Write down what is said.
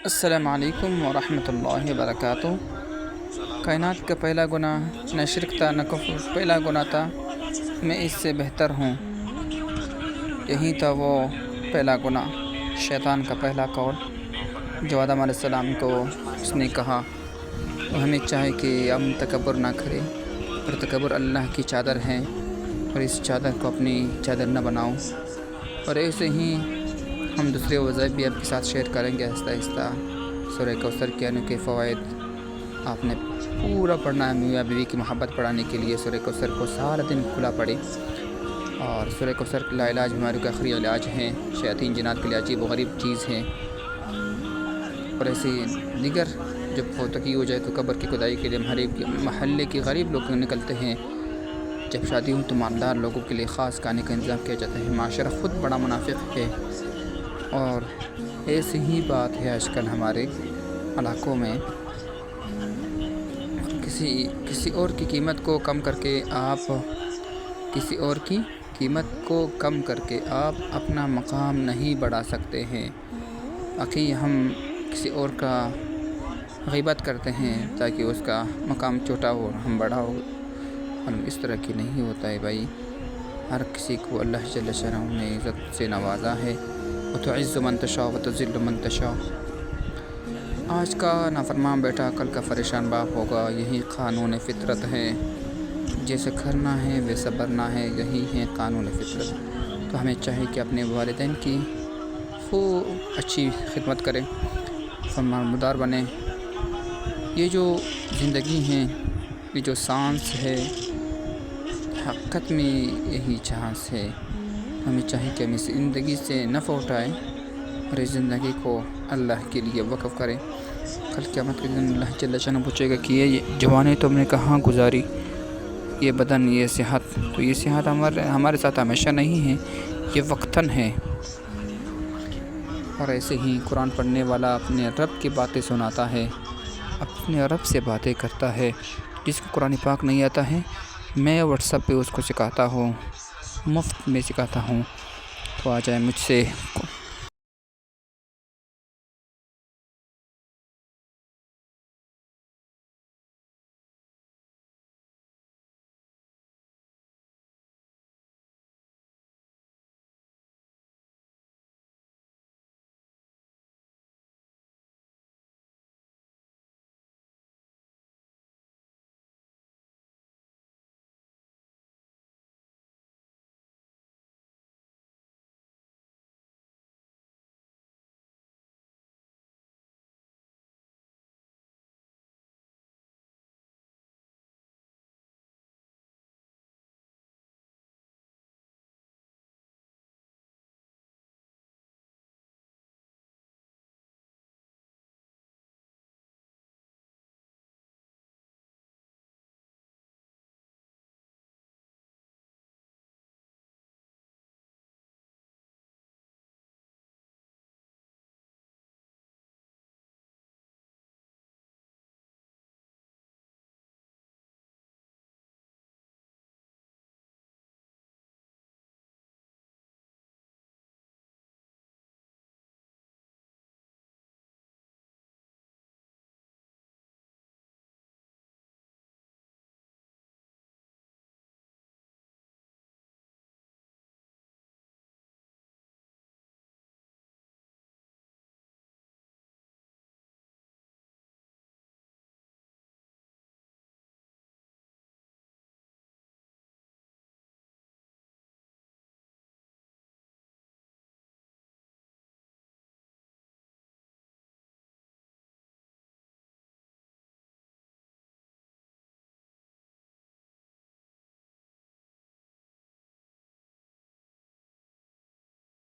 السلام علیکم ورحمۃ اللہ وبرکاتہ۔ کائنات کا پہلا گناہ نہ شرک تھا نہ کفر، پہلا گناہ تھا میں اس سے بہتر ہوں۔ یہی تھا وہ پہلا گناہ، شیطان کا پہلا قول جو آدم علیہ السلام کو اس نے کہا۔ اور ہمیں چاہے کہ ہم تکبر نہ کریں، اور تکبر اللہ کی چادر ہے، اور اس چادر کو اپنی چادر نہ بناؤ۔ اور ایسے ہی ہم دوسرے وظائف بھی آپ کے ساتھ شیئر کریں گے آہستہ آہستہ۔ سورہ کوثر کے انوکھے فوائد آپ نے پورا پڑھنا ہے۔ میاں بیوی کی محبت پڑھانے کے لیے سورہ کوثر کو سارا دن کھلا پڑے، اور سورہ کوثر لا علاج بیماریوں کا آخری علاج ہے، شیاطین جنات کے لیے عجیب و غریب چیز ہے۔ اور ایسے دیگر جب فوتگی ہو جائے تو قبر کی کھدائی کے لیے محلے کے غریب لوگ نکلتے ہیں۔ جب شادی ہوں تو مالدار لوگوں کے لیے خاص کھانے کا انتظام کیا جاتا ہے۔ معاشرہ خود بڑا منافق ہے، اور ایسی ہی بات ہے آج کل ہمارے علاقوں میں۔ کسی اور کی قیمت کو کم کر کے آپ اپنا مقام نہیں بڑھا سکتے ہیں۔ باقی ہم کسی اور کا غیبت کرتے ہیں تاکہ اس کا مقام چھوٹا ہو، ہم بڑا ہو، اور اس طرح کی نہیں ہوتا ہے بھائی۔ ہر کسی کو اللہ جل شانہ نے عزت سے نوازا ہے۔ وَتُعِزُّ مَن تَشَاءُ وَتُذِلُّ مَن تَشَاءُ۔ آج کا نافرمان بیٹا کل کا پریشان باپ ہوگا، یہی قانون فطرت ہے۔ جیسے کرنا ہے ویسا بھرنا ہے، یہی ہے قانون فطرت۔ تو ہمیں چاہیے کہ اپنے والدین کی خوب اچھی خدمت کریں، فرمانبردار بنیں۔ یہ جو زندگی ہے، یہ جو سانس ہے، حقیقت میں یہی چانس ہے۔ ہمیں چاہیے کہ ہم اس زندگی سے نفع اٹھائیں، اور اس زندگی کو اللہ کے لیے وقف کریں۔ کل قیامت کے دن اللہ جل شانہ پوچھے گا کہ یہ جوانی تم نے کہاں گزاری، یہ بدن، یہ صحت۔ تو یہ صحت ہمارے ساتھ ہمیشہ نہیں ہے، یہ وقتاً ہے۔ اور ایسے ہی قرآن پڑھنے والا اپنے رب کی باتیں سناتا ہے، اپنے رب سے باتیں کرتا ہے۔ جس کو قرآن پاک نہیں آتا ہے، میں واٹس ایپ پہ اس کو سکھاتا ہوں، مفت میں سکھاتا ہوں۔ تو آ جائے مجھ سے